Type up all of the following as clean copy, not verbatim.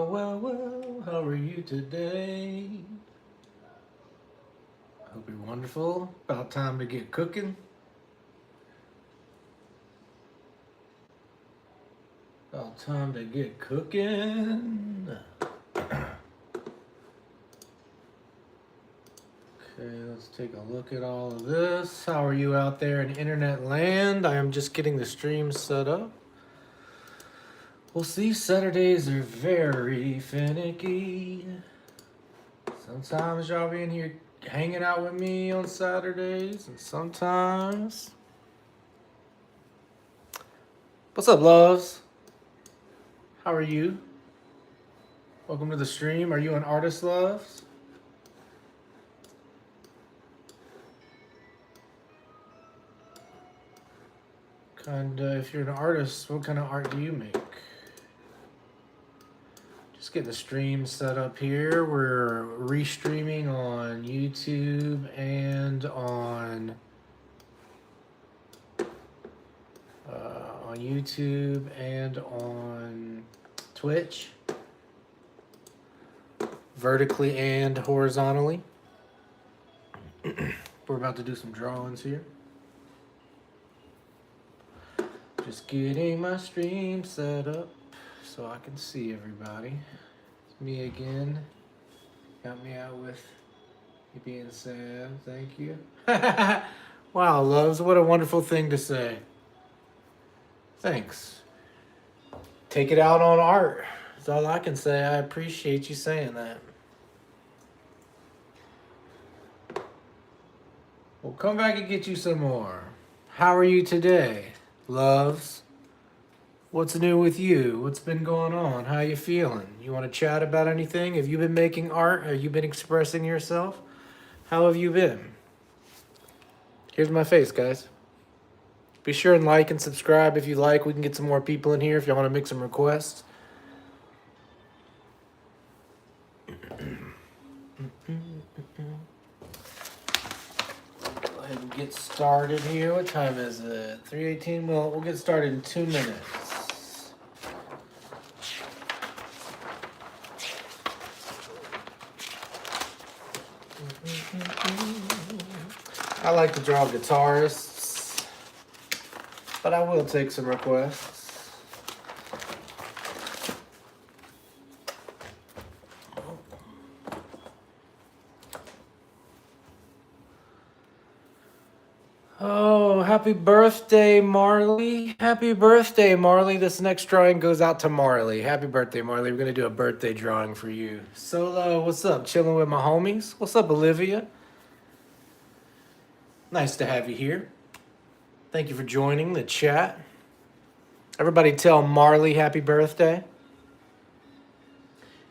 Well, how are you today? I hope you're wonderful. About time to get cooking. About time to get cooking. Okay, let's take a look at all of this. How are you out there in internet land? I am just getting the stream set up. We'll see, Saturdays are very finicky. Sometimes y'all be in here hanging out with me on Saturdays, and sometimes. What's up, loves? How are you? Welcome to the stream. Are you an artist, loves? If you're an artist, what kind of art do you make? Just getting the stream set up here. We're restreaming on YouTube and on Twitch, vertically and horizontally. We're about to do some drawings here. Just getting my stream set up so I can see everybody. It's me again. Got me out with you being sad. Thank you. Wow, loves, what a wonderful thing to say. Thanks. Take it out on art. That's all I can say. I appreciate you saying that. We'll come back and get you some more. How are you today, loves? What's new with you? What's been going on? How you feeling? You want to chat about anything? Have you been making art? Have you been expressing yourself? How have you been? Here's my face, guys. Be sure and like and subscribe if you like. We can get some more people in here if y'all want to make some requests. Go ahead and get started here. What time is it? 3:18. Well, we'll get started in 2 minutes. I like to draw guitarists, but I will take some requests. Oh, happy birthday, Marley. Happy birthday, Marley. This next drawing goes out to Marley. Happy birthday, Marley. We're going to do a birthday drawing for you. Solo, what's up? Chilling with my homies? What's up, Olivia? Nice to have you here. Thank you for joining the chat. Everybody tell Marley happy birthday.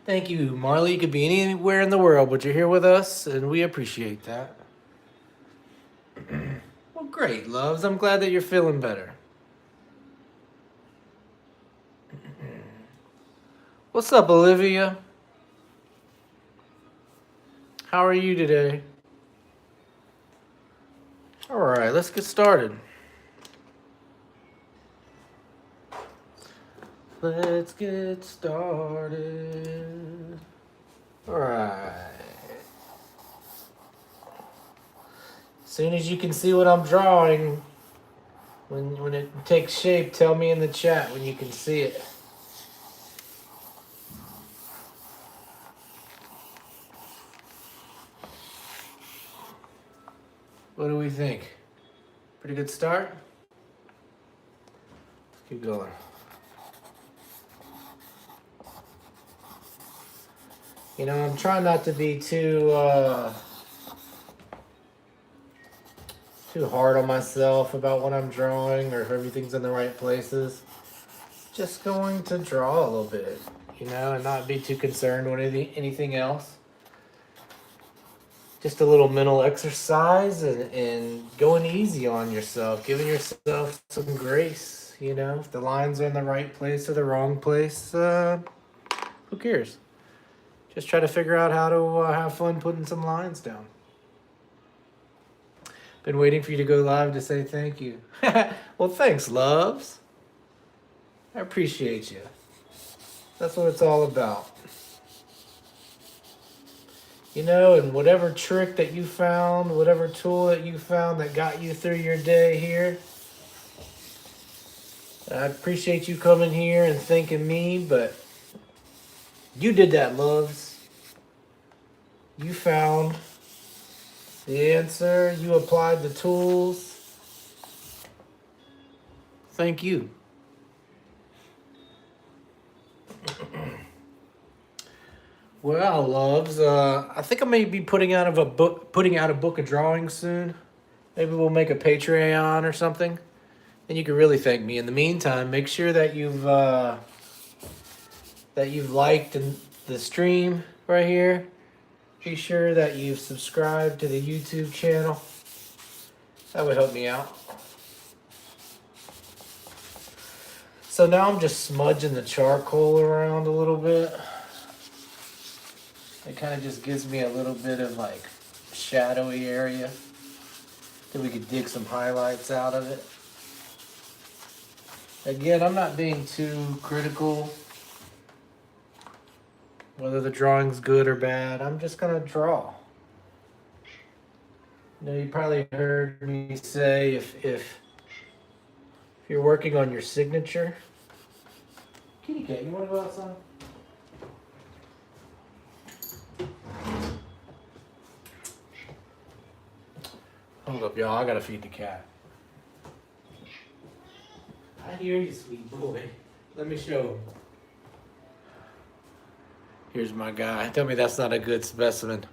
Thank you, Marley. You could be anywhere in the world, but you're here with us, and we appreciate that. Well, great, loves. I'm glad that you're feeling better. What's up, Olivia? How are you today? All right, let's get started. Let's get started. All right. As soon as you can see what I'm drawing, when it takes shape, tell me in the chat when you can see it. What do we think? Pretty good start? Let's keep going. You know, I'm trying not to be too hard on myself about what I'm drawing or if everything's in the right places. Just going to draw a little bit, you know, and not be too concerned with anything else. Just a little mental exercise and going easy on yourself, giving yourself some grace, you know. If the lines are in the right place or the wrong place, who cares? Just try to figure out how to have fun putting some lines down. Been waiting for you to go live to say thank you. Well, thanks, loves. I appreciate you. That's what it's all about. You know, and whatever trick that you found, whatever tool that you found that got you through your day here, I appreciate you coming here and thanking me, but you did that, loves. You found the answer, you applied the tools. Thank you. Well, loves, I think I may be putting out a book of drawings soon. Maybe we'll make a Patreon or something, and you can really thank me. In the meantime, make sure that you've liked the stream right here. Be sure that you've subscribed to the YouTube channel. That would help me out. So now I'm just smudging the charcoal around a little bit. It kind of just gives me a little bit of like shadowy area. Then we could dig some highlights out of it. Again, I'm not being too critical whether the drawing's good or bad. I'm just gonna draw. You know, you probably heard me say if you're working on your signature. Kitty cat, you wanna go outside? Hold up, y'all. I gotta feed the cat. I hear you, sweet boy. Let me show him. Here's my guy. Tell me that's not a good specimen.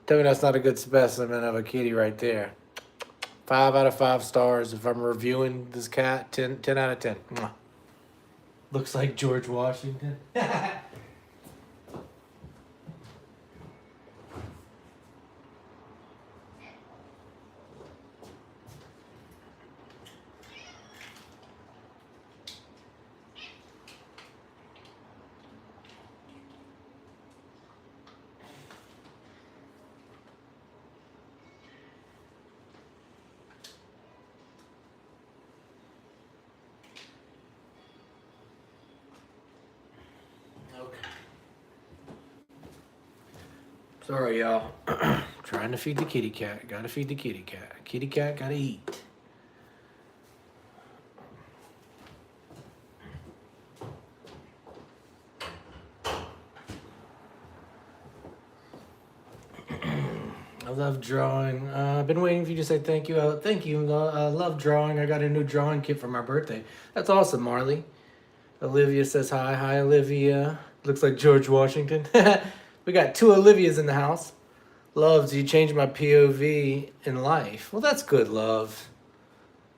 Tell me that's not a good specimen of a kitty right there. 5 out of 5 stars. If I'm reviewing this cat, 10 out of 10. Mwah. Looks like George Washington. Sorry, y'all. Trying to feed the kitty cat. Gotta feed the kitty cat. Kitty cat gotta eat. I love drawing. I've been waiting for you to say thank you. Thank you. I love drawing. I got a new drawing kit for my birthday. That's awesome, Marley. Olivia says hi. Hi, Olivia. Looks like George Washington. We got 2 Olivias in the house. Loves, you changed my POV in life. Well, that's good, love.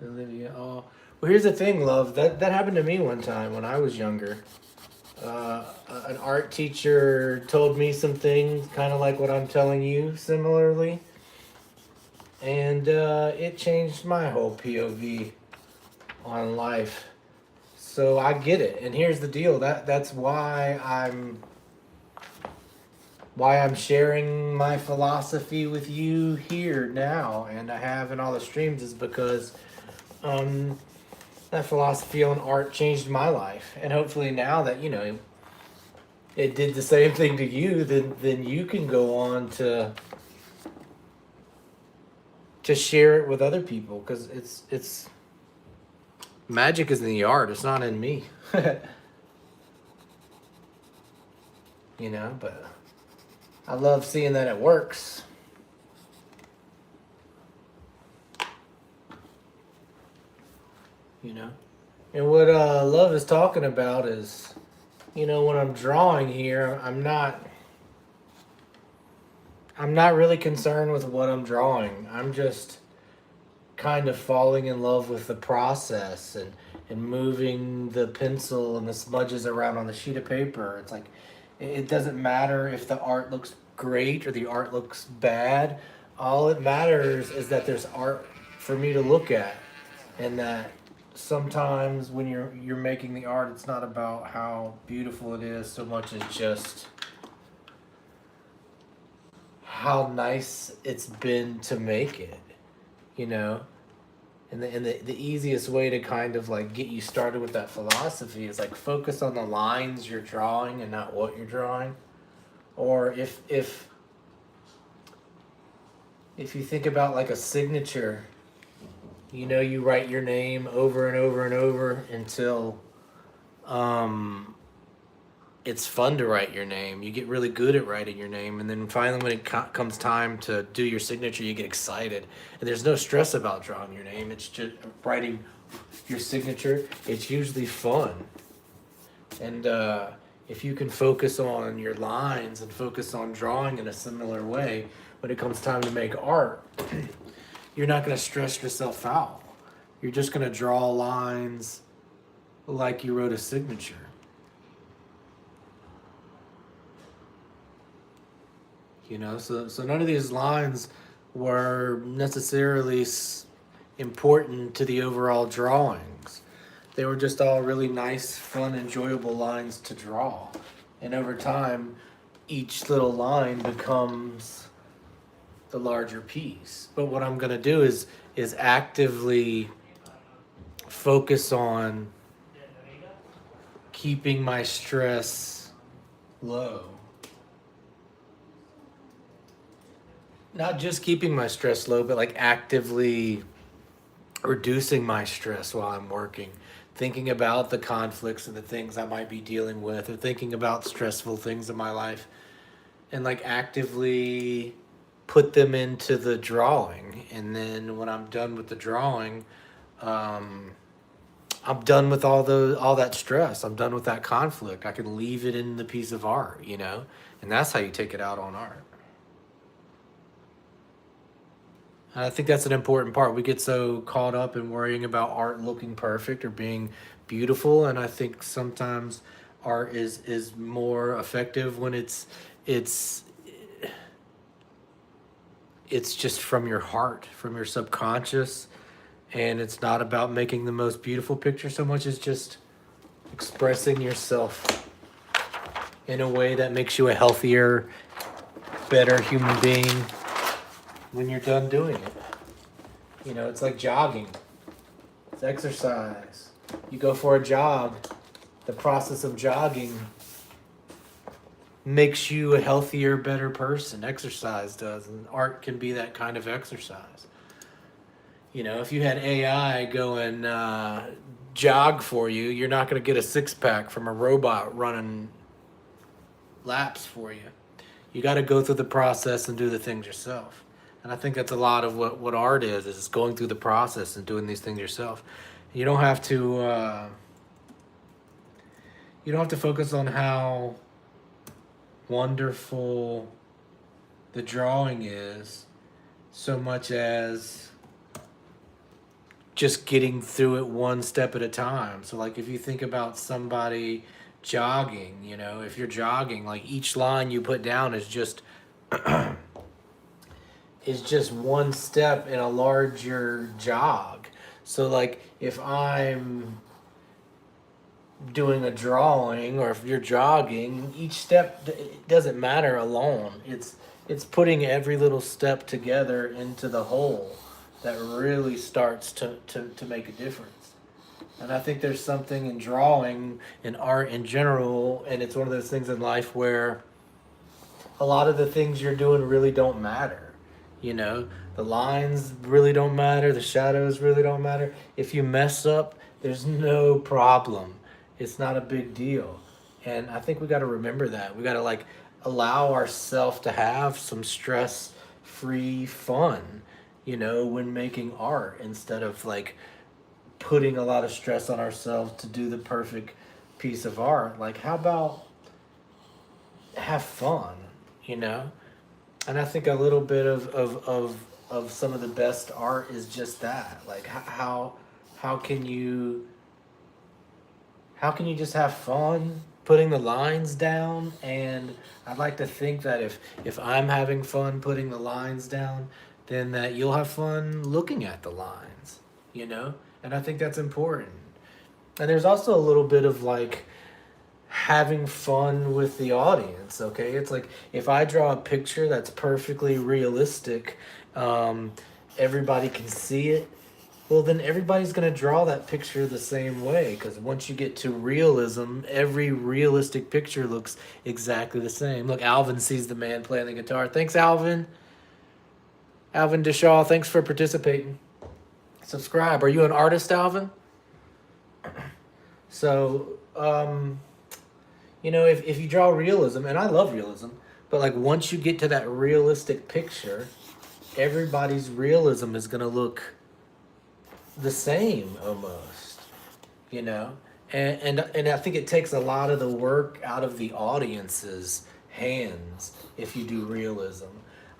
Olivia, oh. Well, here's the thing, love. That happened to me one time when I was younger. An art teacher told me some things, kind of like what I'm telling you, similarly. And it changed my whole POV on life. So I get it. And here's the deal. That's why I'm sharing my philosophy with you here now, and I have in all the streams, is because that philosophy on art changed my life. And hopefully now that, you know, it did the same thing to you, then you can go on to share it with other people, because it's magic is in the art. It's not in me. You know, but I love seeing that it works. You know, and what love is talking about is, you know, when I'm drawing here, I'm not really concerned with what I'm drawing. I'm just kind of falling in love with the process and moving the pencil and the smudges around on the sheet of paper. It's like, it doesn't matter if the art looks great or the art looks bad. All it matters is that there's art for me to look at, and that sometimes when you're making the art, it's not about how beautiful it is so much as just how nice it's been to make it, you know? And the easiest way to kind of like get you started with that philosophy is like focus on the lines you're drawing and not what you're drawing. Or if you think about like a signature, you write your name over and over and over until it's fun to write your name. You get really good at writing your name, and then finally, when it comes time to do your signature, you get excited. And there's no stress about drawing your name. It's just writing your signature. It's usually fun, and if you can focus on your lines and focus on drawing in a similar way, when it comes time to make art, you're not going to stress yourself out. You're just going to draw lines like you wrote a signature. So none of these lines were necessarily important to the overall drawings. They were just all really nice, fun, enjoyable lines to draw. And over time, each little line becomes the larger piece. But what I'm going to do is actively focus on keeping my stress low. Not just keeping my stress low, but like actively reducing my stress while I'm working. Thinking about the conflicts and the things I might be dealing with, or thinking about stressful things in my life, and like actively put them into the drawing. And then when I'm done with the drawing, I'm done with all that stress. I'm done with that conflict. I can leave it in the piece of art, and that's how you take it out on art. And I think that's an important part. We get so caught up in worrying about art looking perfect or being beautiful, and I think sometimes art is more effective when it's just from your heart, from your subconscious, and it's not about making the most beautiful picture so much as just expressing yourself in a way that makes you a healthier, better human being when you're done doing it. It's like jogging. It's exercise. You go for a jog. The process of jogging makes you a healthier, better person. Exercise does, and art can be that kind of exercise. If you had AI go and jog for you, you're not going to get a six-pack from a robot running laps for you. You got to go through the process and do the things yourself. And I think that's a lot of what art is going through the process and doing these things yourself. You don't have to focus on how wonderful the drawing is so much as just getting through it one step at a time. So like if you think about somebody jogging, if you're jogging, like each line you put down is just one step in a larger jog. So like if I'm doing a drawing or if you're jogging, each step, it doesn't matter alone. It's putting every little step together into the whole that really starts to make a difference. And I think there's something in drawing, in art in general, and it's one of those things in life where a lot of the things you're doing really don't matter. The lines really don't matter. The shadows really don't matter. If you mess up, there's no problem. It's not a big deal. And I think we got to remember that. We got to like allow ourselves to have some stress-free fun, when making art, instead of like putting a lot of stress on ourselves to do the perfect piece of art. Like, how about have fun, And I think a little bit of some of the best art is just that. Like how can you just have fun putting the lines down? And I'd like to think that if I'm having fun putting the lines down, then that you'll have fun looking at the lines, And I think that's important. And there's also a little bit of like having fun with the audience. Okay, it's like if I draw a picture that's perfectly realistic, everybody can see it, Well, then everybody's going to draw that picture the same way because once you get to realism, every realistic picture looks exactly the same. Look, Alvin sees the man playing the guitar. Thanks, Alvin. Alvin Deshaw, thanks for participating. Subscribe. Are you an artist, Alvin? So, if you draw realism, and I love realism, but like once you get to that realistic picture, everybody's realism is going to look the same almost, you know? And I think it takes a lot of the work out of the audience's hands if you do realism.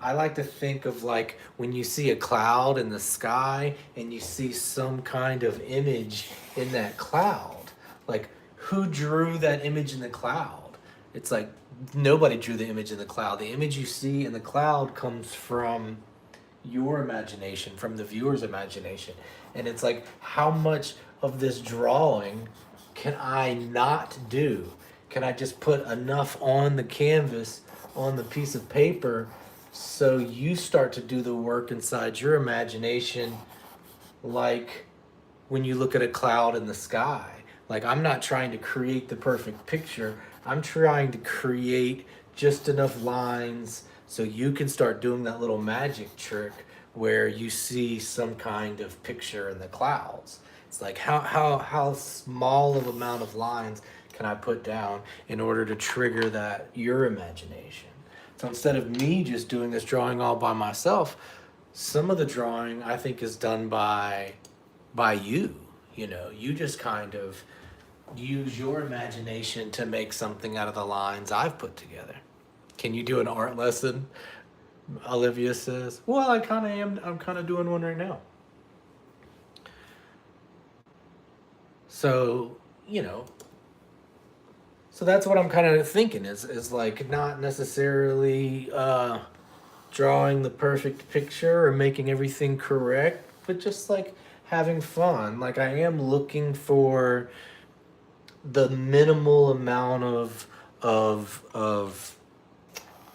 I like to think of like when you see a cloud in the sky and you see some kind of image in that cloud. Like, who drew that image in the cloud? It's like nobody drew the image in the cloud. The image you see in the cloud comes from your imagination, from the viewer's imagination. And it's like, how much of this drawing can I not do? Can I just put enough on the canvas, on the piece of paper, so you start to do the work inside your imagination, like when you look at a cloud in the sky? Like, I'm not trying to create the perfect picture. I'm trying to create just enough lines so you can start doing that little magic trick where you see some kind of picture in the clouds. It's like how small of amount of lines can I put down in order to trigger that your imagination. So instead of me just doing this drawing all by myself, some of the drawing I think is done by you. You know, you just kind of use your imagination to make something out of the lines I've put together. Can you do an art lesson? Olivia says, well, I kind of am. I'm kind of doing one right now. So, so that's what I'm kind of thinking is like not necessarily drawing the perfect picture or making everything correct, but just like having fun. Like, I am looking for the minimal amount of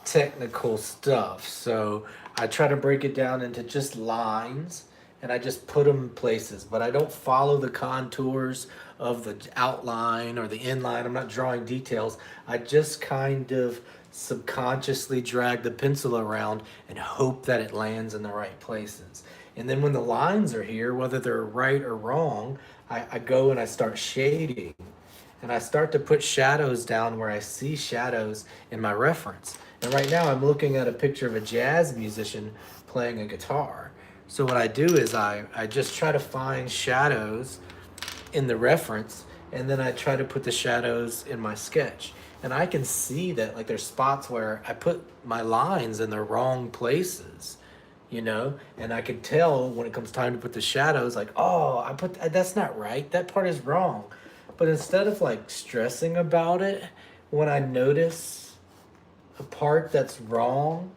technical stuff. So I try to break it down into just lines and I just put them in places, but I don't follow the contours of the outline or the inline. I'm not drawing details. I just kind of subconsciously drag the pencil around and hope that it lands in the right places. And then when the lines are here, whether they're right or wrong, I go and I start shading. And I start to put shadows down where I see shadows in my reference. And right now I'm looking at a picture of a jazz musician playing a guitar. So what I do is I just try to find shadows in the reference, and then I try to put the shadows in my sketch. And I can see that like there's spots where I put my lines in the wrong places, and I can tell when it comes time to put the shadows, like, oh, that's not right. That part is wrong. But instead of like stressing about it, when I notice a part that's wrong,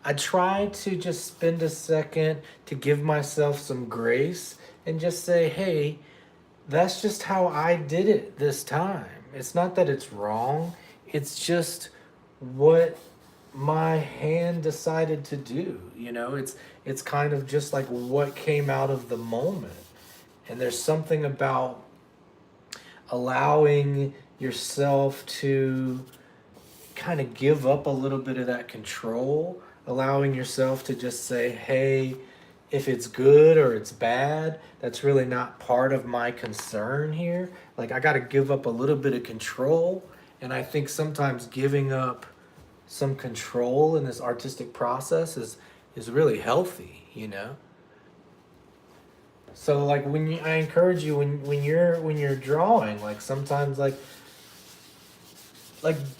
I try to just spend a second to give myself some grace and just say, hey, that's just how I did it this time. It's not that it's wrong, it's just what my hand decided to do. It's kind of just like what came out of the moment. And there's something about allowing yourself to kind of give up a little bit of that control, allowing yourself to just say, hey, if it's good or it's bad, that's really not part of my concern here. Like, I got to give up a little bit of control. And I think sometimes giving up some control in this artistic process is really healthy. So like I encourage you when you're drawing, like sometimes like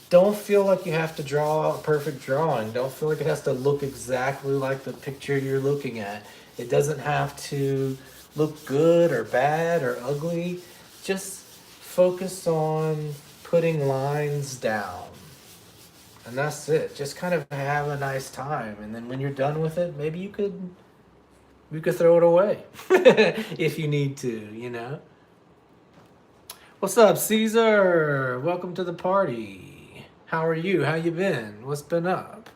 don't feel like you have to draw a perfect drawing. Don't feel like it has to look exactly like the picture you're looking at. It doesn't have to look good or bad or ugly. Just focus on putting lines down. And that's it. Just kind of have a nice time. And then when you're done with it, maybe you could throw it away if you need to. What's up, Caesar? Welcome to the party. How are you? How you been? What's been up?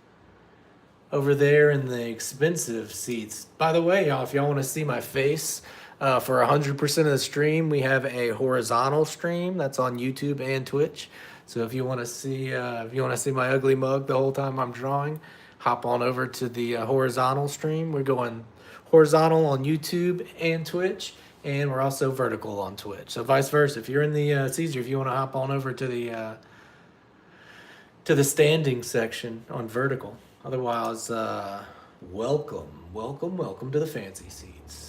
over there in the expensive seats. By the way, y'all, if y'all want to see my face for 100% of the stream, we have a horizontal stream that's on YouTube and Twitch. So if you want to see my ugly mug the whole time I'm drawing, hop on over to the horizontal stream. We're going horizontal on YouTube and Twitch, and we're also vertical on Twitch. So vice versa. If you're in the Caesar, if you want to hop on over to the standing section on vertical. Otherwise, welcome to the fancy seats.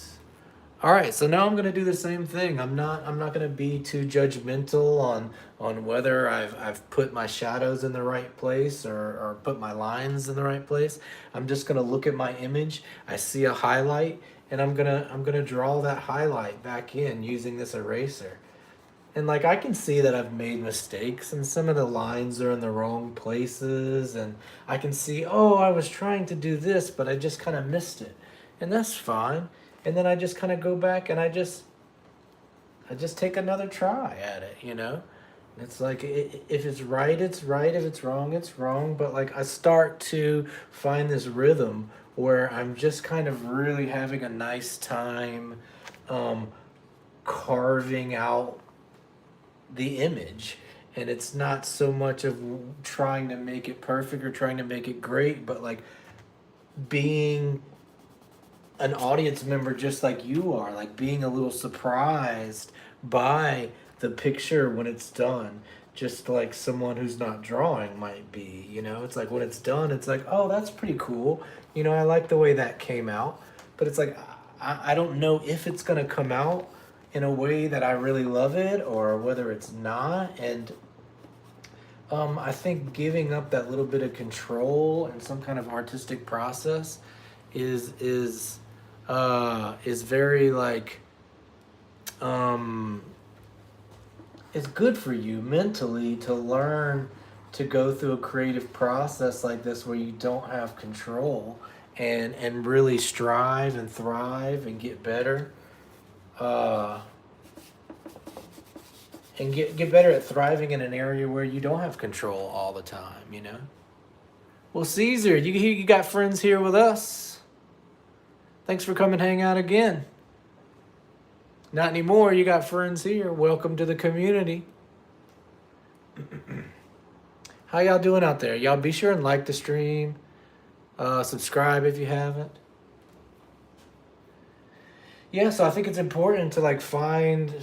All right, so now I'm gonna do the same thing. I'm not gonna be too judgmental on whether I've put my shadows in the right place or put my lines in the right place. I'm just gonna look at my image. I see a highlight, and I'm gonna draw that highlight back in using this eraser. And like I can see that I've made mistakes and some of the lines are in the wrong places, and I can see, oh, I was trying to do this, but I just kind of missed it. And that's fine. And then I just kind of go back and I just take another try at it, you know? And it's like if it's right, it's right. If it's wrong, it's wrong. But like I start to find this rhythm where I'm just kind of really having a nice time carving out the image, and it's not so much of trying to make it perfect or trying to make it great, but like being an audience member just like you are, like being a little surprised by the picture when it's done, just like someone who's not drawing might be, you know? It's like when it's done, it's like, oh, that's pretty cool, you know, I like the way that came out. But it's like I don't know if it's gonna come out in a way that I really love it or whether it's not. And I think giving up that little bit of control and some kind of artistic process is very like it's good for you mentally to learn to go through a creative process like this where you don't have control and really strive and thrive and get better. And get better at thriving in an area where you don't have control all the time, you know? Well, Caesar, you got friends here with us. Thanks for coming hang out again. Not anymore, you got friends here. Welcome to the community. How y'all doing out there? Y'all be sure and like the stream. Subscribe if you haven't. Yeah, so I think it's important to like find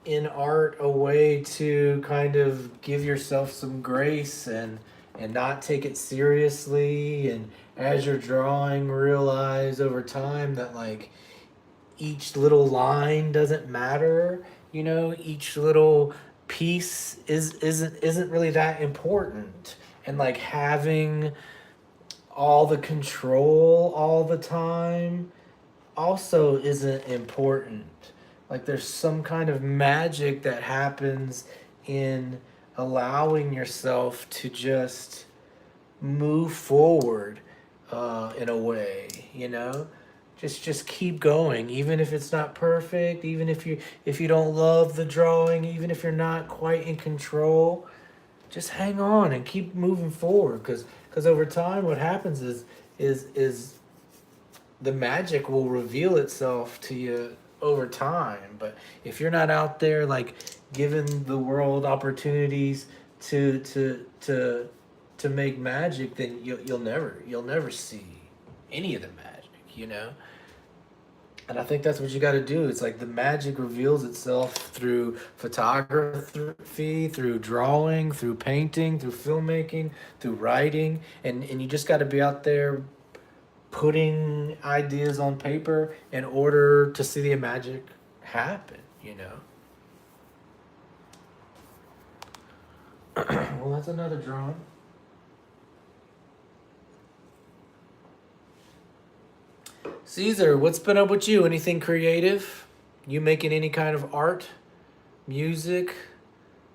in art a way to kind of give yourself some grace and not take it seriously, and as you're drawing realize over time that like each little line doesn't matter, you know, each little piece isn't really that important, and like having all the control all the time also isn't important. Like there's some kind of magic that happens in allowing yourself to just move forward in a way, you know? Just keep going, even if it's not perfect, even if you don't love the drawing, even if you're not quite in control, just hang on and keep moving forward, because over time what happens is the magic will reveal itself to you over time. But if you're not out there like giving the world opportunities to make magic, then you'll never see any of the magic, you know? And I think that's what you got to do. It's like the magic reveals itself through photography, through drawing, through painting, through filmmaking, through writing, and you just got to be out there putting ideas on paper in order to see the magic happen, you know? Well, that's another drawing. Caesar, what's been up with you? Anything creative? You making any kind of art, music,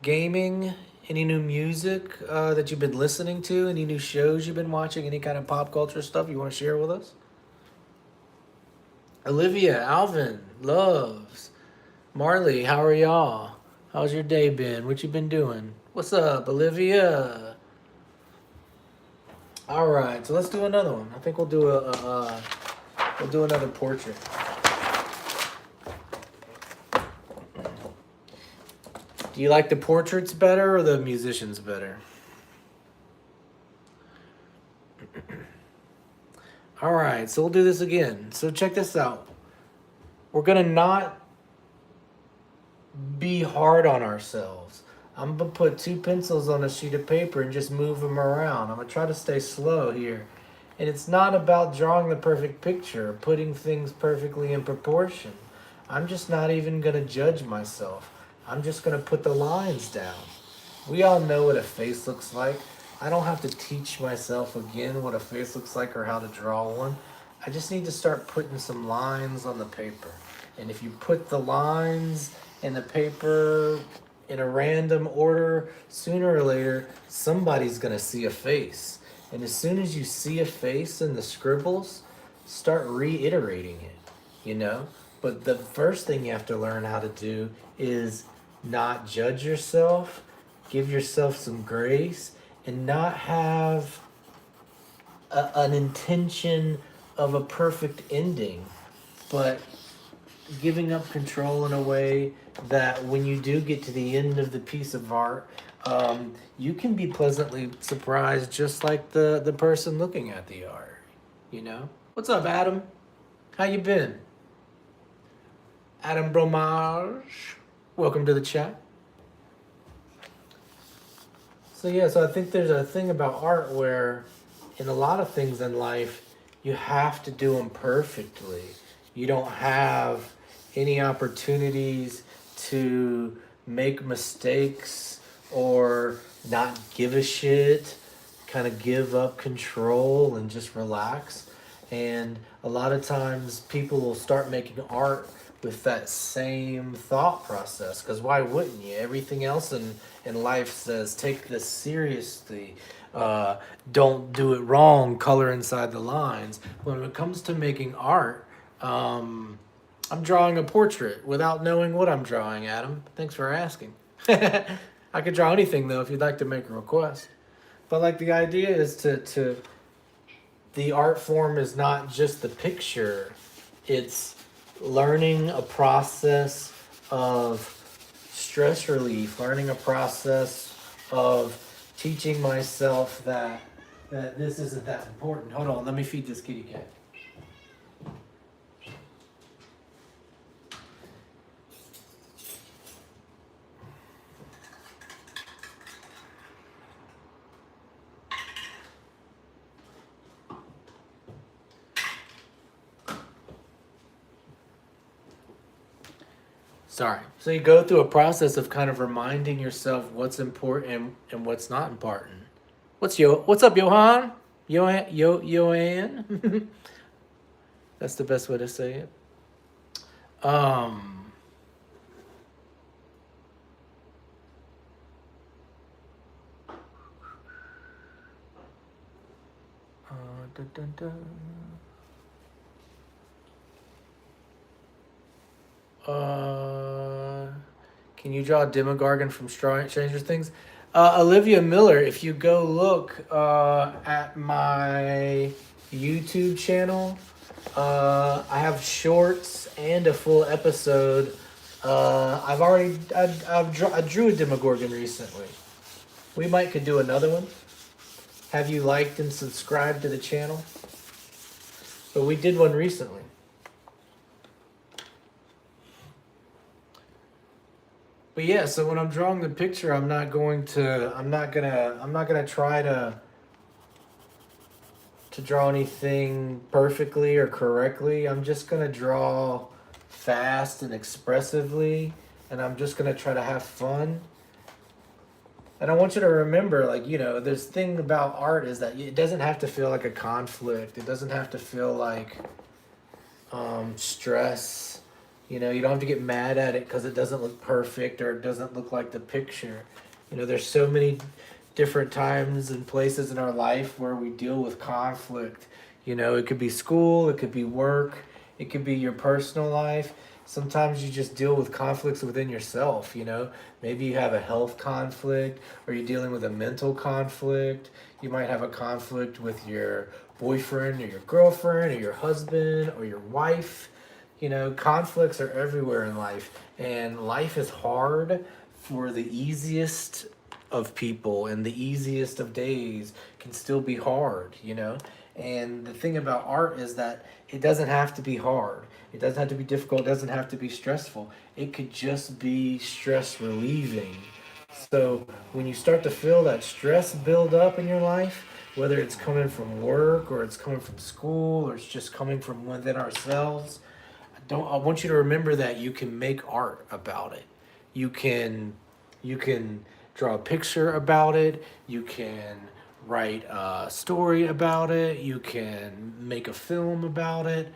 gaming? Any new music that you've been listening to? Any new shows you've been watching? Any kind of pop culture stuff you want to share with us? Olivia, Alvin, Loves, Marley, how are y'all? How's your day been? What you been doing? What's up, Olivia? All right, so let's do another one. I think we'll do we'll do another portrait. Do you like the portraits better or the musicians better? All right, so we'll do this again. So check this out. We're gonna not be hard on ourselves. I'm gonna put 2 pencils on a sheet of paper and just move them around. I'm gonna try to stay slow here. And it's not about drawing the perfect picture, putting things perfectly in proportion. I'm just not even gonna judge myself. I'm just gonna put the lines down. We all know what a face looks like. I don't have to teach myself again what a face looks like or how to draw one. I just need to start putting some lines on the paper. And if you put the lines in the paper in a random order, sooner or later, somebody's gonna see a face. And as soon as you see a face in the scribbles, start reiterating it, you know? But the first thing you have to learn how to do is not judge yourself, give yourself some grace, and not have an intention of a perfect ending, but giving up control in a way that when you do get to the end of the piece of art, you can be pleasantly surprised, just like the person looking at the art. You know, what's up, Adam? How you been? Adam Bromage, welcome to the chat. So yeah, so I think there's a thing about art where, in a lot of things in life, you have to do them perfectly. You don't have any opportunities to make mistakes or not give a shit, kind of give up control and just relax. And a lot of times people will start making art with that same thought process, because why wouldn't you? Everything else in life says take this seriously, don't do it wrong, color inside the lines. When it comes to making art, I'm drawing a portrait without knowing what I'm drawing, Adam. Thanks for asking. I could draw anything though if you'd like to make a request. But like the idea is to the art form is not just the picture, it's learning a process of stress relief, learning a process of teaching myself that this isn't that important. Hold on, let me feed this kitty cat. Sorry. So you go through a process of kind of reminding yourself what's important and what's not important. What's up, Johan? Johan? That's the best way to say it. Um dun, dun, dun. Can you draw Demogorgon from Stranger Things? Olivia Miller, if you go look at my YouTube channel, I have shorts and a full episode. I drew a Demogorgon recently. We might could do another one. Have you liked and subscribed to the channel? But we did one recently. But yeah, so when I'm drawing the picture, I'm not gonna try to draw anything perfectly or correctly. I'm just gonna draw fast and expressively, and I'm just gonna try to have fun. And I want you to remember, like, you know, this thing about art is that it doesn't have to feel like a conflict. It doesn't have to feel like stress. You know, you don't have to get mad at it because it doesn't look perfect or it doesn't look like the picture. You know, there's so many different times and places in our life where we deal with conflict. You know, it could be school, it could be work, it could be your personal life. Sometimes you just deal with conflicts within yourself, you know. Maybe you have a health conflict, or you're dealing with a mental conflict. You might have a conflict with your boyfriend or your girlfriend or your husband or your wife. You know, conflicts are everywhere in life, and life is hard for the easiest of people, and the easiest of days can still be hard, you know. And the thing about art is that it doesn't have to be hard, it doesn't have to be difficult, it doesn't have to be stressful. It could just be stress relieving. So when you start to feel that stress build up in your life, whether it's coming from work or it's coming from school or it's just coming from within ourselves, I want you to remember that you can make art about it. You can you can draw a picture about it. You can write a story about it. You can make a film about it.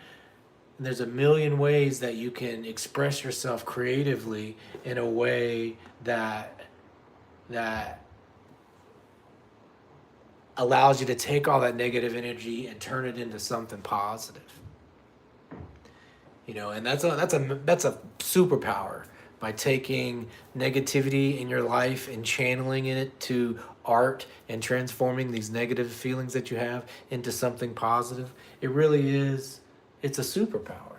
And there's a million ways that you can express yourself creatively in a way that allows you to take all that negative energy and turn it into something positive. You know, and that's a superpower, by taking negativity in your life and channeling it to art and transforming these negative feelings that you have into something positive. It really is, it's a superpower,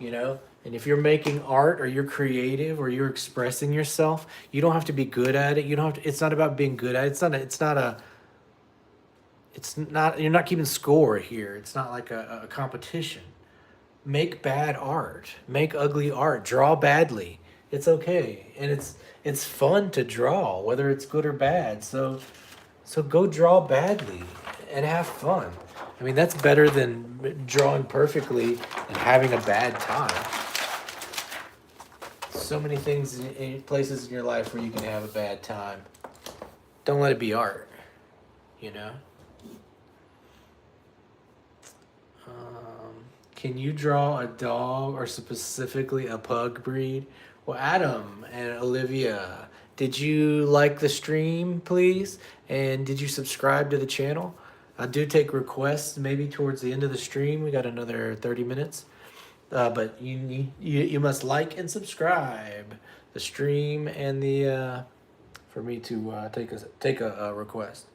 you know. And if you're making art or you're creative or you're expressing yourself, you don't have to be good at it. You don't have to, it's not about being good at it. It's not you're not keeping score here. It's not like a competition. Make bad art, make ugly art, draw badly. It's okay. And it's fun to draw, whether it's good or bad. So go draw badly and have fun. I mean, that's better than drawing perfectly and having a bad time. So many things in places in your life where you can have a bad time. Don't let it be art, you know? Can you draw a dog, or specifically a pug breed? Well, Adam and Olivia, did you like the stream, please? And did you subscribe to the channel? I do take requests maybe towards the end of the stream. We got another 30 minutes. But you must like and subscribe the stream and the for me to take a request.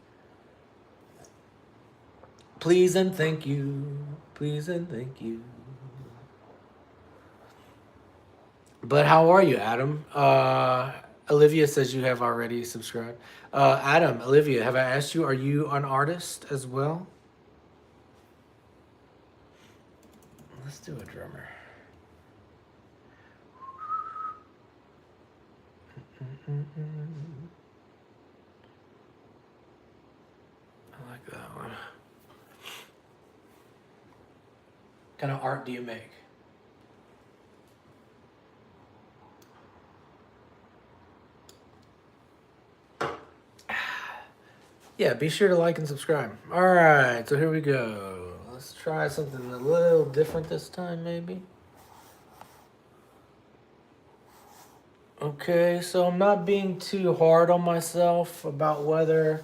Please and thank you. Please and thank you. But how are you, Adam? Olivia says you have already subscribed. Adam, Olivia, have I asked you, are you an artist as well? Let's do a drummer. I like that one. What kind of art do you make? Yeah, be sure to like and subscribe. All right, so here we go. Let's try something a little different this time, maybe. Okay, so I'm not being too hard on myself about whether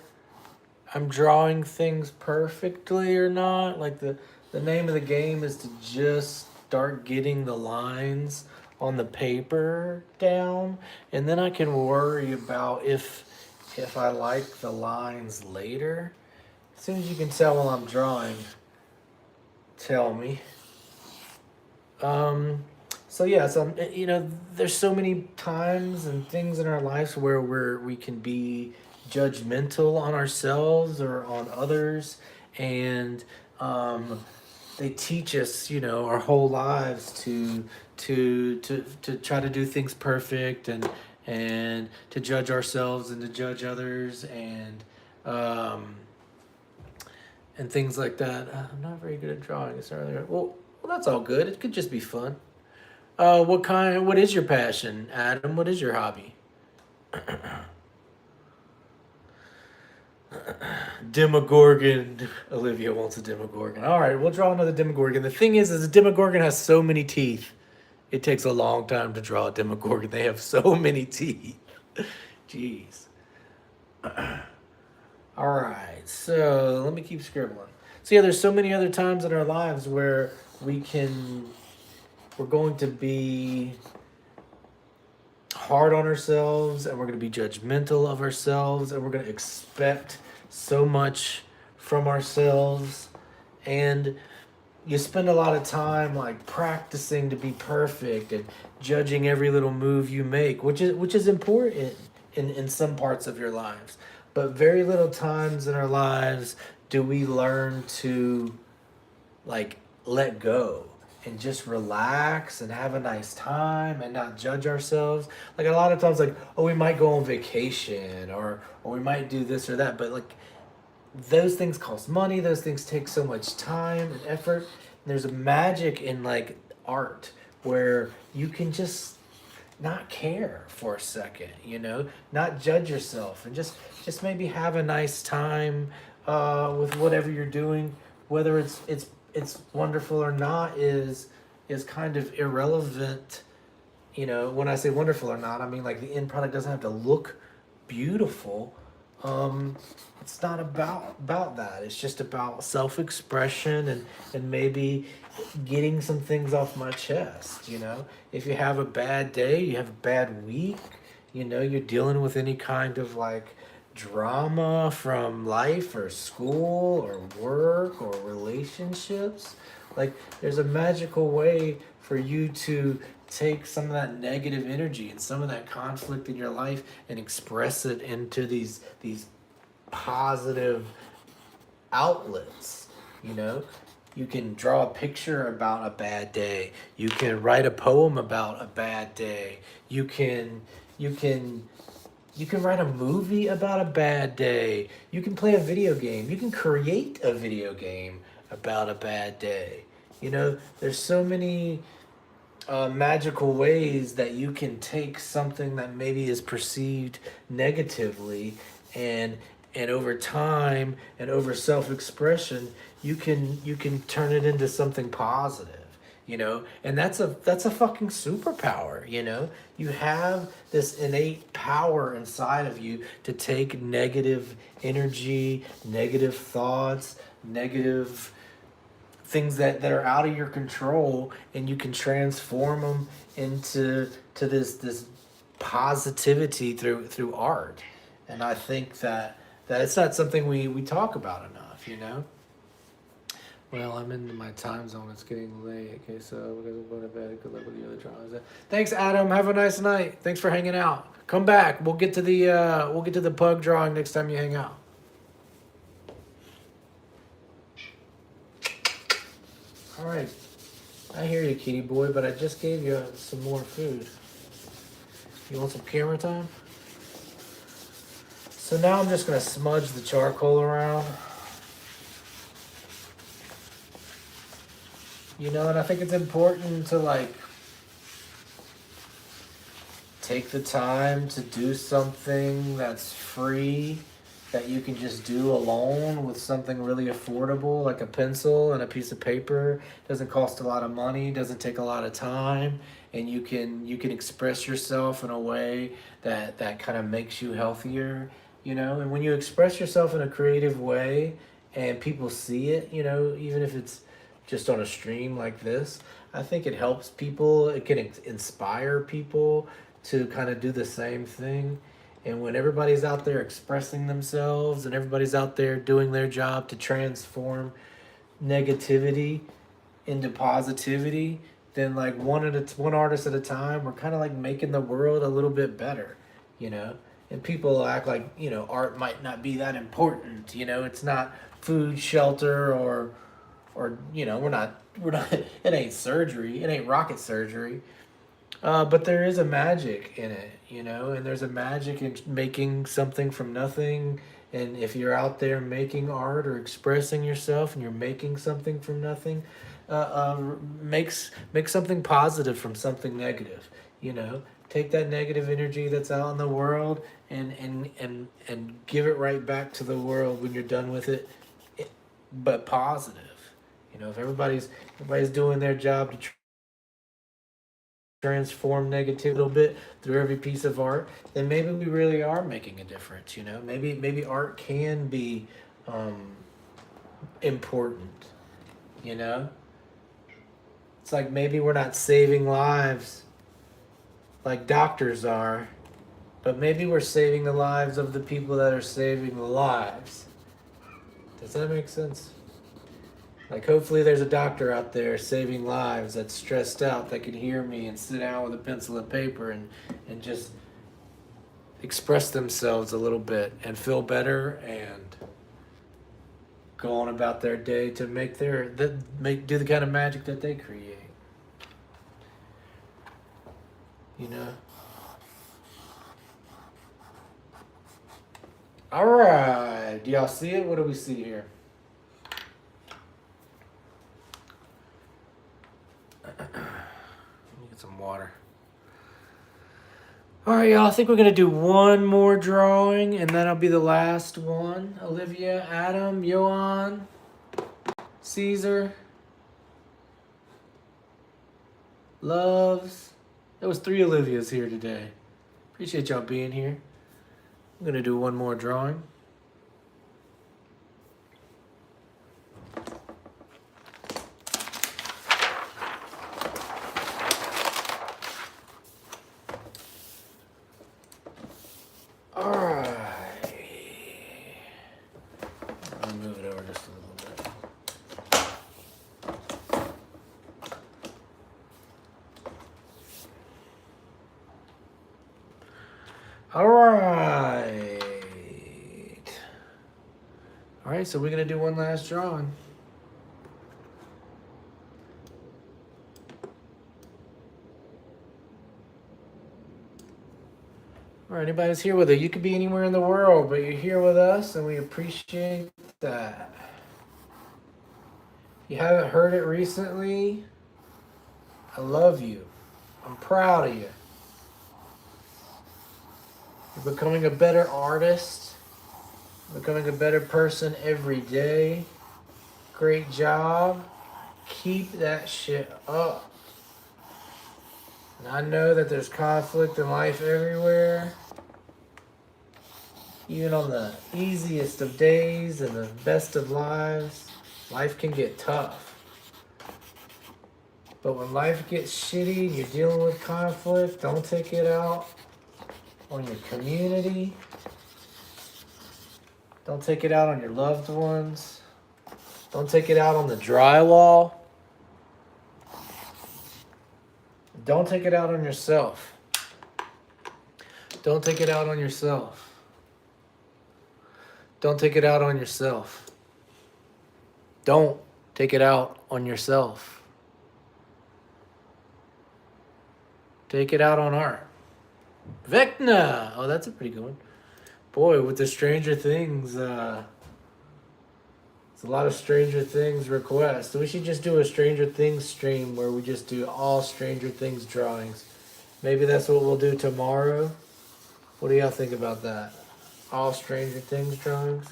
I'm drawing things perfectly or not. Like the name of the game is to just start getting the lines on the paper down, and then I can worry about if I like the lines later. As soon as you can tell while I'm drawing, tell me. Um, so yeah, so you know, there's so many times and things in our lives where we can be judgmental on ourselves or on others, and um, they teach us, you know, our whole lives to try to do things perfect, and to judge ourselves and to judge others, um, and things like that. I'm not very good at drawing. It's earlier. Well, that's all good. It could just be fun. What is your passion, Adam? What is your hobby? Demogorgon. Olivia wants a Demogorgon. All right, we'll draw another Demogorgon. The thing is the Demogorgon has so many teeth. It takes a long time to draw a Demogorgon. They have so many teeth. Jeez. All right, so let me keep scribbling. So yeah, there's so many other times in our lives where we can, we're going to be hard on ourselves, and we're going to be judgmental of ourselves, and we're going to expect so much from ourselves. And you spend a lot of time like practicing to be perfect and judging every little move you make, which is important in some parts of your lives. But very little times in our lives do we learn to like let go and just relax and have a nice time and not judge ourselves. Like a lot of times, like, oh, we might go on vacation, or we might do this or that, but like those things cost money, those things take so much time and effort. And there's a magic in like art where you can just not care for a second, not judge yourself, and just maybe have a nice time with whatever you're doing, whether it's wonderful or not is kind of irrelevant. When I say wonderful or not, I mean like the end product doesn't have to look beautiful. It's not about that. It's just about self-expression and maybe getting some things off my chest. If you have a bad day, you have a bad week, you're dealing with any kind of like drama from life or school or work or relationships, like there's a magical way for you to take some of that negative energy and some of that conflict in your life and express it into these positive outlets. You can draw a picture about a bad day, you can write a poem about a bad day, you can write a movie about a bad day, you can play a video game, you can create a video game about a bad day. There's so many magical ways that you can take something that maybe is perceived negatively, and over time and over self-expression, you can turn it into something positive. And that's a fucking superpower. You have this innate power inside of you to take negative energy, negative thoughts, negative things that are out of your control, and you can transform them into this positivity through art. And I think that it's not something we talk about enough. Well, I'm in my time zone. It's getting late. Okay, so we're gonna go to bed. Good luck with the other trials. Thanks, Adam. Have a nice night. Thanks for hanging out. Come back. We'll get to the pug drawing next time you hang out. All right. I hear you, kitty boy, but I just gave you some more food. You want some camera time? So now I'm just gonna smudge the charcoal around. And I think it's important to like take the time to do something that's free, that you can just do alone with something really affordable, like a pencil and a piece of paper. Doesn't cost a lot of money, doesn't take a lot of time, and you can express yourself in a way that kind of makes you healthier. And when you express yourself in a creative way and people see it, even if it's just on a stream like this, I think it helps people. It can inspire people to kind of do the same thing. And when everybody's out there expressing themselves and everybody's out there doing their job to transform negativity into positivity, then like one artist at a time, we're kind of like making the world a little bit better, And people act like art might not be that important. It's not food, shelter, or we're not. It ain't surgery. It ain't rocket surgery. But there is a magic in it, and there's a magic in making something from nothing. And if you're out there making art or expressing yourself and you're making something from nothing, make something positive from something negative. Take that negative energy that's out in the world and give it right back to the world when you're done with it, but positive. If everybody's doing their job to transform negativity a little bit through every piece of art, then maybe we really are making a difference. Maybe art can be important. It's like maybe we're not saving lives like doctors are, but maybe we're saving the lives of the people that are saving the lives. Does that make sense? Like, hopefully there's a doctor out there saving lives that's stressed out, that can hear me and sit down with a pencil and paper and just express themselves a little bit and feel better and go on about their day to make do the kind of magic that they create. You know? All right. Do y'all see it? What do we see here? Let me get some water. All right, y'all. I think we're going to do one more drawing, and that'll be the last one. Olivia, Adam, Johan, Caesar, Loves. There was 3 Olivias here today. Appreciate y'all being here. I'm going to do one more drawing. All right. I'll move it over just a little bit. All right. All right, so we're going to do one last drawing. All right, anybody who's here with it, you could be anywhere in the world, but you're here with us, and we appreciate that. If you haven't heard it recently, I love you. I'm proud of you. You're becoming a better artist, becoming a better person every day. Great job. Keep that shit up. And I know that there's conflict in life everywhere. Even on the easiest of days and the best of lives, life can get tough. But when life gets shitty and you're dealing with conflict, don't take it out on your community. Don't take it out on your loved ones. Don't take it out on the drywall. Don't take it out on yourself. Don't take it out on yourself. Don't take it out on yourself. Don't take it out on yourself. Take it out on art. Vecna! Oh, that's a pretty good one. Boy, with the Stranger Things, it's a lot of Stranger Things requests. We should just do a Stranger Things stream where we just do all Stranger Things drawings. Maybe that's what we'll do tomorrow. What do y'all think about that? All Stranger Things drawings?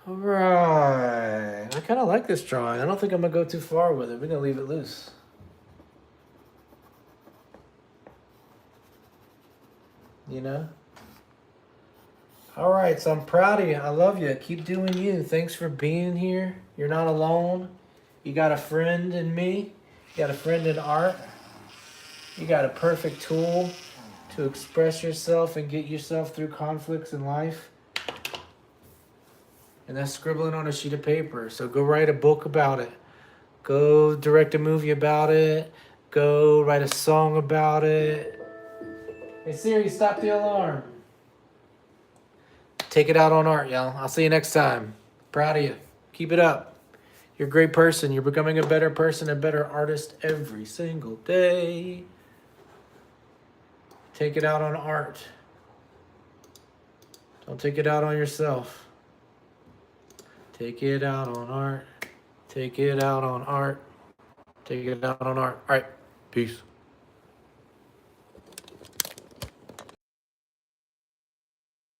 All right. I kind of like this drawing. I don't think I'm going to go too far with it. We're going to leave it loose. You know? All right, so I'm proud of you. I love you. Keep doing you. Thanks for being here. You're not alone. You got a friend in me. You got a friend in art. You got a perfect tool to express yourself and get yourself through conflicts in life. And that's scribbling on a sheet of paper. So go write a book about it. Go direct a movie about it. Go write a song about it. Hey Siri, stop the alarm. Take it out on art, y'all. I'll see you next time. Proud of you. Keep it up. You're a great person. You're becoming a better person, a better artist every single day. Take it out on art. Don't take it out on yourself. Take it out on art. Take it out on art. Take it out on art. All right. Peace.